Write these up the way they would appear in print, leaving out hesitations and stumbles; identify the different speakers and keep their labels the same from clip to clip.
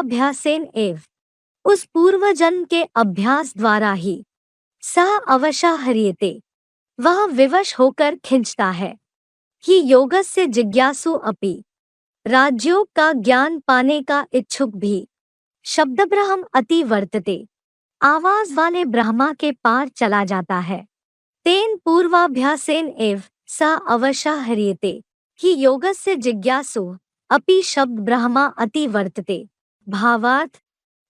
Speaker 1: पूर्वाभ्यासेन एव, उस पूर्व जन्म के अभ्यास द्वारा ही सह अवशः ह्रियते, वह विवश होकर खिंचता है। ही योगस्य जिज्ञासु अपि, राजयोग का ज्ञान पाने का इच्छुक भी, शब्द ब्रह्म अति वर्तते, आवाज वाले ब्रह्मा के पार चला जाता है। तेन पूर्वाभ्यासेन एव स अवशः ह्रियते, ही योगस्य जिज्ञासु अपि शब्द ब्रह्मा अति वर्तते। भावार्थ,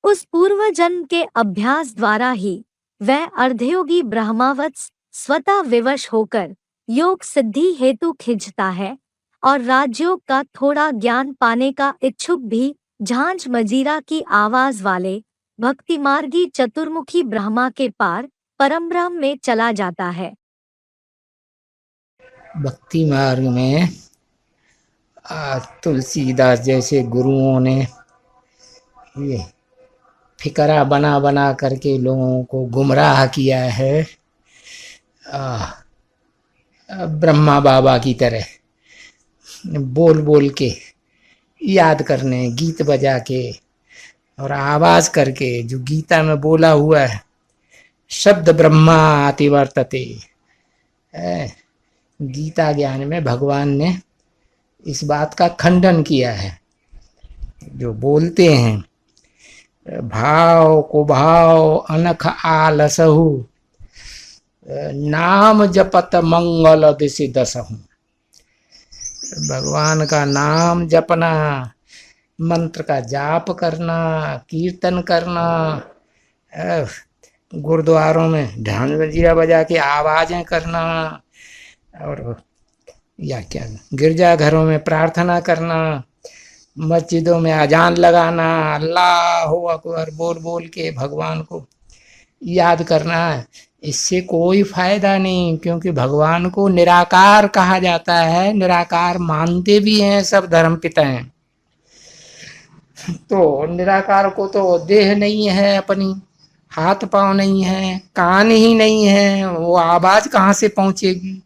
Speaker 1: उस पूर्व जन्म के अभ्यास द्वारा ही वह अर्धयोगी ब्रह्मावत्स स्वतः विवश होकर योग सिद्धि हेतु खिंचता है और राजयोग का थोड़ा ज्ञान पाने का इच्छुक भी झांझ मजीरा की आवाज वाले भक्ति मार्गी चतुर्मुखी ब्रह्मा के पार परम ब्रह्म में चला जाता है।
Speaker 2: भक्ति मार्ग में तुलसीदास जैसे गुरुओं ने ये फिकरा बना बना करके लोगों को गुमराह किया है, ब्रह्मा बाबा की तरह बोल बोल के याद करने, गीत बजा के और आवाज करके जो गीता में बोला हुआ है, शब्द ब्रह्मा अति वर्तते। गीता ज्ञान में भगवान ने इस बात का खंडन किया है। जो बोलते हैं भाव को भाव अनख आलसहु, नाम जपत मंगल दिशि दसहु। भगवान का नाम जपना, मंत्र का जाप करना, कीर्तन करना, गुरुद्वारों में ढाल मंजीरा बजा के आवाजें करना, और या क्या गिरजाघरों में प्रार्थना करना, मस्जिदों में अजान लगाना, अल्लाह अकबर बोल बोल के भगवान को याद करना, इससे कोई फायदा नहीं। क्योंकि भगवान को निराकार कहा जाता है, निराकार मानते भी हैं सब धर्मपिता हैं। तो निराकार को तो देह नहीं है अपनी, हाथ पांव नहीं है, कान ही नहीं है, वो आवाज कहाँ से पहुंचेगी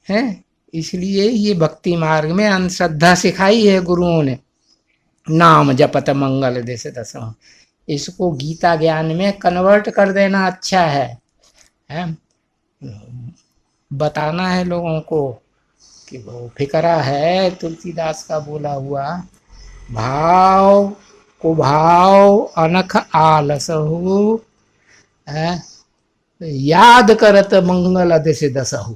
Speaker 2: है। इसलिए ये भक्ति मार्ग में अंधश्रद्धा सिखाई है गुरुओं ने, नाम जपत मंगल दिशि दसहु। इसको गीता ज्ञान में कन्वर्ट कर देना अच्छा है? बताना है लोगों को कि वो फिकरा है तुलसीदास का बोला हुआ, भाव को भाव अनख आलसहु, याद करत मंगल दिशि दसहु।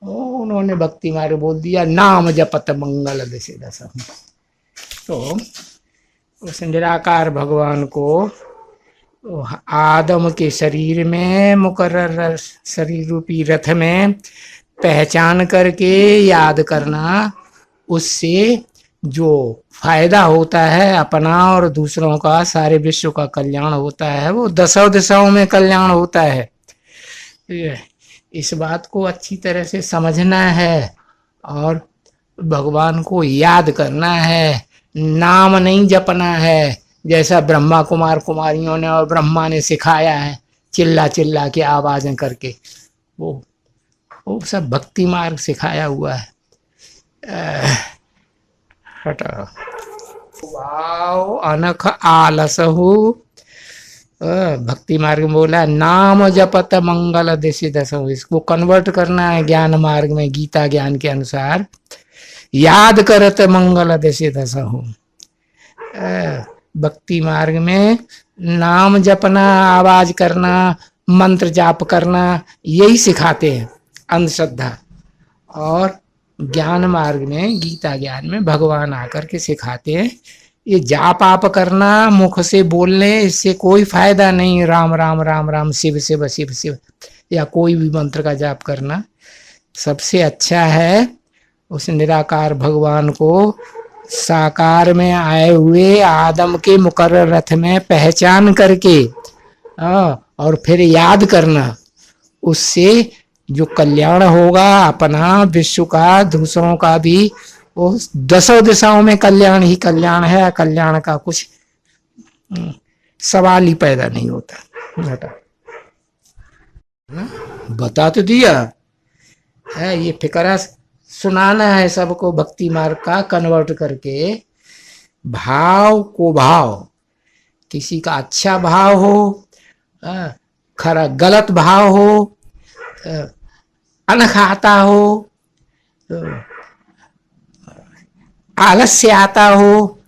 Speaker 2: उन्होंने भक्ति मार्ग बोल दिया, नाम जपत मंगल दिशि दसहु। तो उस निराकार भगवान को आदम के शरीर में, मुकर्रर शरीर रूपी रथ में पहचान करके याद करना, उससे जो फायदा होता है अपना और दूसरों का, सारे विश्व का कल्याण होता है, वो दसों दिशाओं में कल्याण होता है। इस बात को अच्छी तरह से समझना है और भगवान को याद करना है, नाम नहीं जपना है जैसा ब्रह्मा कुमार कुमारियों ने और ब्रह्मा ने सिखाया है, चिल्ला चिल्ला के आवाजें करके। वो सब भक्ति मार्ग सिखाया हुआ है। हटा वाव अनख आलसहु, भक्ति मार्ग में बोला नाम जपत मंगल दिशि दसहु। इसको कन्वर्ट करना है ज्ञान मार्ग में, गीता ज्ञान के अनुसार, याद करत मंगल दिशि दसहु। भक्ति मार्ग में नाम जपना, आवाज करना, मंत्र जाप करना, यही सिखाते हैं अंधश्रद्धा। और ज्ञान मार्ग में, गीता ज्ञान में भगवान आकर के सिखाते हैं ये जाप आप करना, मुख से बोलने, इससे कोई फायदा नहीं। राम राम राम राम, शिव शिव शिव शिव, या कोई भी मंत्र का जाप करना सबसे अच्छा है उस निराकार भगवान को साकार में आए हुए आदम के मुकर्रर रथ में पहचान करके और फिर याद करना। उससे जो कल्याण होगा अपना, विश्व का, दूसरों का भी, वो दसों दिशाओं में कल्याण ही कल्याण है। कल्याण का कुछ सवाल ही पैदा नहीं होता। बता तो दिया है, ये फिकरा सुनाना है सबको भक्ति मार्ग का कन्वर्ट करके। भाव को भाव, किसी का अच्छा भाव हो, खरा गलत भाव हो, अनख आता हो, आलस्य आता हो,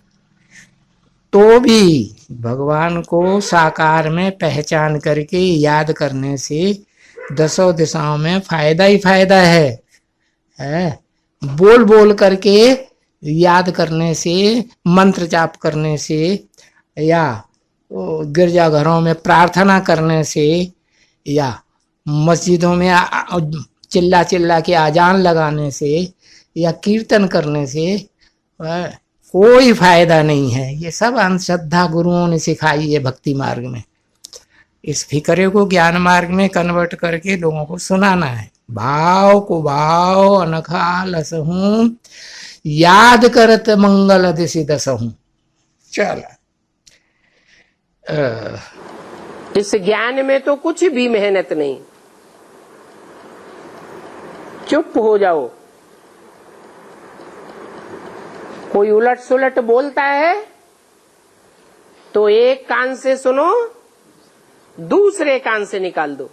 Speaker 2: तो भी भगवान को साकार में पहचान करके याद करने से दसों दिशाओं में फायदा ही फायदा है। बोल बोल करके याद करने से, मंत्र जाप करने से, या गिरजाघरों में प्रार्थना करने से, या मस्जिदों में चिल्ला चिल्ला के आजान लगाने से, या कीर्तन करने से कोई फायदा नहीं है। ये सब अंधश्रद्धा गुरुओं ने सिखाई है भक्ति मार्ग में। इस फिक्रे को ज्ञान मार्ग में कन्वर्ट करके लोगों को सुनाना है। भाव को भाव अनखा लसहूं, याद करत मंगल दिशि दसहूं। चल
Speaker 3: इस ज्ञान में तो कुछ भी मेहनत नहीं, चुप हो जाओ। कोई उलट सुलट बोलता है तो एक कान से सुनो, दूसरे कान से निकाल दो।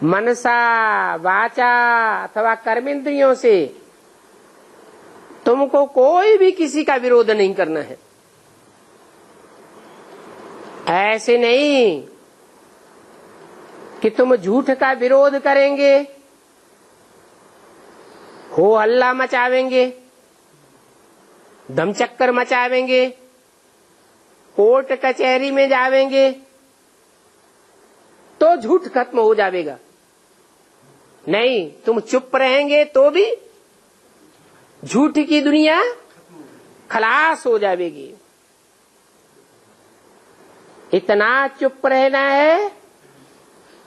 Speaker 3: मनसा वाचा अथवा कर्मेंद्रियों से तुमको कोई भी किसी का विरोध नहीं करना है। ऐसे नहीं कि तुम झूठ का विरोध करेंगे, हो हल्ला मचावेंगे, धमचक्कर मचावेंगे, कोर्ट कचहरी में जावेंगे तो झूठ खत्म हो जाएगा। नहीं, तुम चुप रहेंगे तो भी झूठ की दुनिया खलास हो जाएगी। इतना चुप रहना है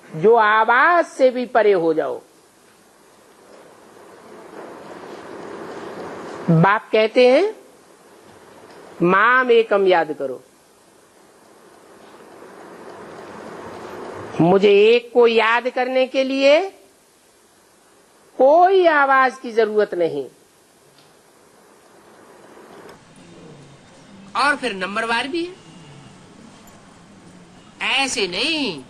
Speaker 3: जो आवाज से भी परे हो जाओ। बाप कहते हैं माम एकम याद करो, मुझे एक को याद करने के लिए कोई आवाज की जरूरत नहीं। और फिर नंबरवार भी है। ऐसे नहीं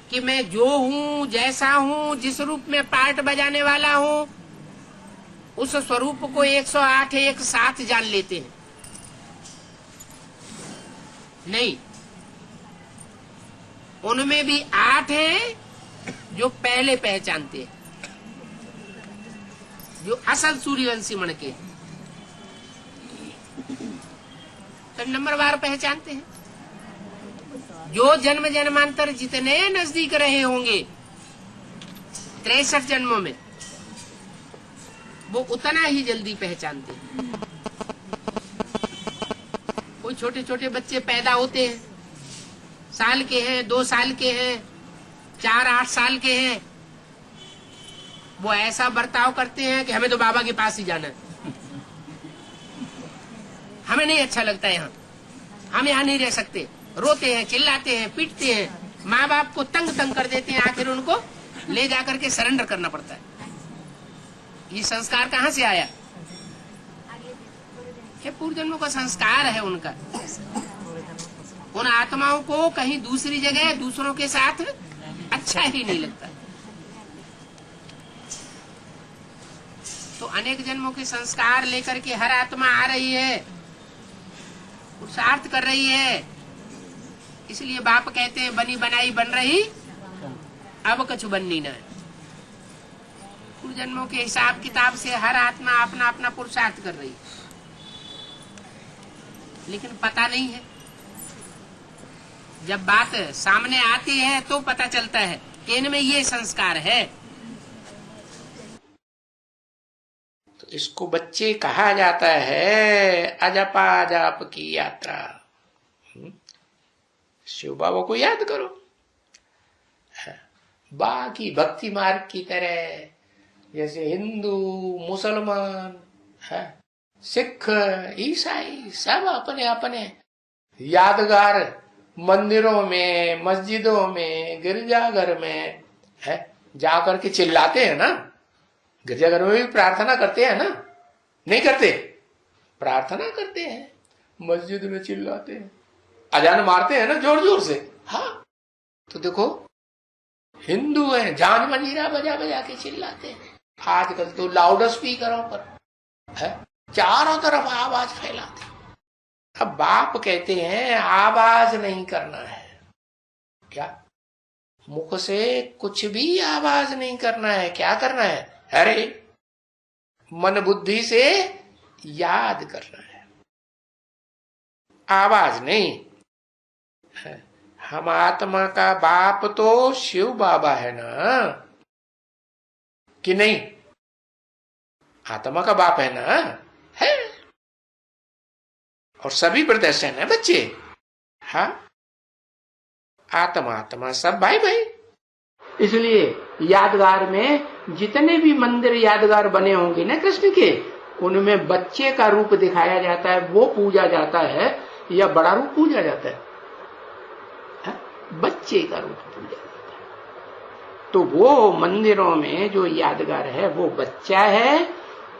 Speaker 3: कि मैं जो हूं, जैसा हूं, जिस रूप में पार्ट बजाने वाला हूं, उस स्वरूप को 108 एक साथ जान लेते हैं। नहीं, उनमें भी 8 हैं जो पहले पहचानते हैं, जो असल सूर्यवंशी मन के हैं, तो नंबरवार पहचानते हैं। जो जन्म जन्मांतर जितने नजदीक रहे होंगे 63 जन्मों में, वो उतना ही जल्दी पहचानते हैं। कोई छोटे छोटे बच्चे पैदा होते हैं, साल के हैं, 2 साल के हैं, 4-8 साल के हैं, वो ऐसा बर्ताव करते हैं कि हमें तो बाबा के पास ही जाना है, हमें नहीं अच्छा लगता यहाँ, हम यहाँ नहीं रह सकते। रोते हैं, चिल्लाते हैं, पीटते हैं, माँ बाप को तंग कर देते हैं, आखिर उनको ले जाकर के सरेंडर करना पड़ता है। ये संस्कार कहाँ से आया? ये पूर्व जन्मों का संस्कार है उनका। उन आत्माओं को कहीं दूसरी जगह दूसरों के साथ अच्छा ही नहीं लगता। तो अनेक जन्मों के संस्कार लेकर के हर आत्मा आ रही है, पुरुषार्थ कर रही है। इसलिए बाप कहते हैं बनी बनाई बन रही, अब कुछ बननी ना है। पूर्व जन्मों के हिसाब किताब से हर आत्मा अपना अपना पुरुषार्थ कर रही है, लेकिन पता नहीं है। जब बात सामने आती है तो पता चलता है कि इनमें ये संस्कार है।
Speaker 2: तो इसको बच्चे कहा जाता है अजपा जाप की यात्रा। शिव बाबा को याद करो। बाकी भक्ति मार्ग की तरह जैसे हिंदू, मुसलमान, सिख, ईसाई सब अपने अपने यादगार मंदिरों में, मस्जिदों में, गिरजाघर में जाकर के चिल्लाते हैं ना। गिरजाघर में भी प्रार्थना करते हैं ना,
Speaker 3: नहीं करते, प्रार्थना करते हैं, मस्जिद में चिल्लाते हैं, अजान मारते हैं ना जोर जोर से। हाँ, तो देखो हिंदू हैं, झांझ मंजीरा बजा बजा के चिल्लाते हैं। आजकल तो लाउड स्पीकरों पर है, चारों तरफ आवाज फैलाते। अब बाप कहते हैं आवाज नहीं करना है, क्या मुख से कुछ भी आवाज नहीं करना है, क्या करना है? अरे मन बुद्धि से याद करना है, आवाज नहीं। हम आत्मा का बाप तो शिव बाबा है ना, कि नहीं? आत्मा का बाप है ना, है। और सभी प्रदर्शन है बच्चे। हाँ, आत्मा आत्मा सब भाई भाई। इसलिए यादगार में जितने भी मंदिर यादगार बने होंगे ना कृष्ण के, उनमें बच्चे का रूप दिखाया जाता है, वो पूजा जाता है, या बड़ा रूप पूजा जाता है? बच्चे का रूप पूजा जाता है। तो वो मंदिरों में जो यादगार है वो बच्चा है,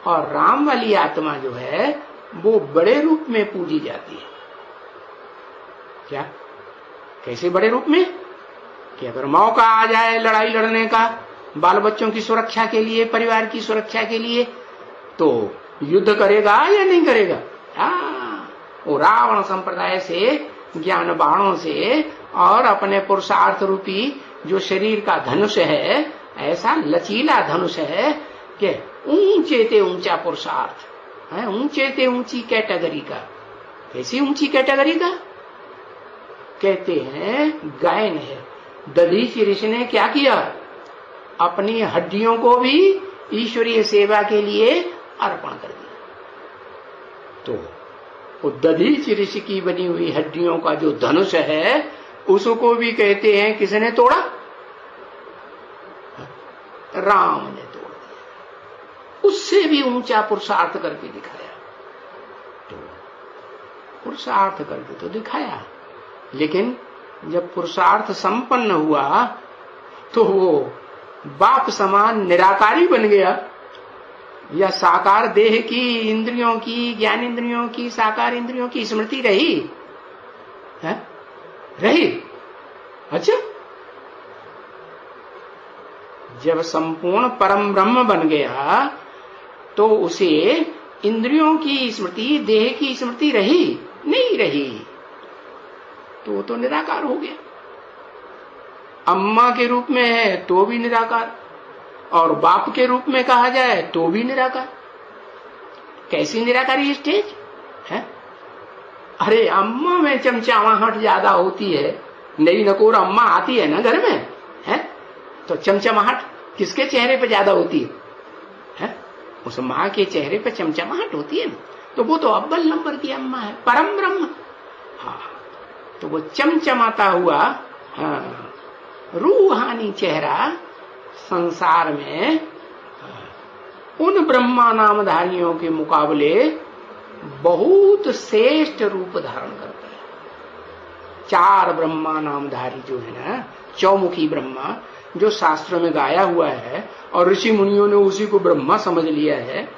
Speaker 3: और राम वाली आत्मा जो है वो बड़े रूप में पूजी जाती है। क्या? कैसे बड़े रूप में? कि अगर मौका आ जाए लड़ाई लड़ने का, बाल बच्चों की सुरक्षा के लिए, परिवार की सुरक्षा के लिए, तो युद्ध करेगा या नहीं करेगा? वो रावण संप्रदाय से, ज्ञान बाणों से, और अपने पुरुषार्थ रूपी जो शरीर का धनुष है, ऐसा लचीला धनुष है कि ऊंचे ते ऊंचा पुरुषार्थ है, ऊंचे ते ऊंची कैटेगरी का। कैसी ऊंची कैटेगरी का? कहते हैं गायन है। दधीचि ऋषि ने क्या किया? अपनी हड्डियों को भी ईश्वरीय सेवा के लिए अर्पण कर दिया। तो दधीचि ऋषि की बनी हुई हड्डियों का जो धनुष है, उसको भी कहते हैं किसने तोड़ा? राम ने तोड़ दिया। उससे भी ऊंचा पुरुषार्थ करके दिखाया। तो पुरुषार्थ करके तो दिखाया, लेकिन जब पुरुषार्थ संपन्न हुआ तो वो बाप समान निराकारी बन गया, या साकार देह की, इंद्रियों की, ज्ञान इंद्रियों की, साकार इंद्रियों की स्मृति रही है? रही। अच्छा, जब संपूर्ण परम ब्रह्म बन गया तो उसे इंद्रियों की स्मृति, देह की स्मृति रही? नहीं रही। तो वो तो निराकार हो गया। अम्मा के रूप में है तो भी निराकार, और बाप के रूप में कहा जाए तो भी निराकार। कैसी निराकारी स्टेज है? अरे अम्मा में चमचमाहट ज्यादा होती है, नई नकोर अम्मा आती है ना घर में, है? तो चमचमाहट किसके चेहरे पे ज्यादा होती है? उस माँ के चेहरे पे चमचमाहट होती है ना, तो वो तो अव्वल नंबर की अम्मा है, परम ब्रह्म। हाँ, तो वो चमचमाता हुआ, हाँ, रूहानी चेहरा संसार में उन ब्रह्मा नामधारियों के मुकाबले बहुत श्रेष्ठ रूप धारण करता है। 4 ब्रह्मा नामधारी जो है ना, चौमुखी ब्रह्मा, जो शास्त्र में गाया हुआ है, और ऋषि मुनियों ने उसी को ब्रह्मा समझ लिया है,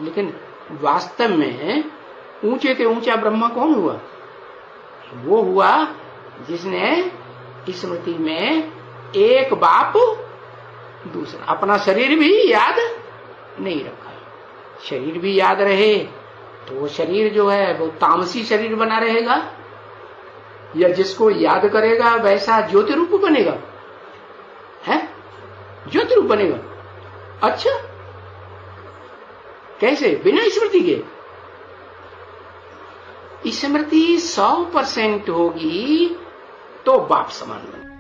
Speaker 3: लेकिन वास्तव में ऊंचे से ऊंचा ब्रह्मा कौन हुआ? वो हुआ जिसने स्मृति में एक बाप दूसरा, अपना शरीर भी याद नहीं रखा। शरीर भी याद रहे तो वो शरीर जो है वो तामसी शरीर बना रहेगा, या जिसको याद करेगा वैसा ज्योति रूप बनेगा, है? ज्योति रूप बनेगा। अच्छा, कैसे? बिना स्मृति के। स्मृति 100% होगी तो बाप समान बनेगा।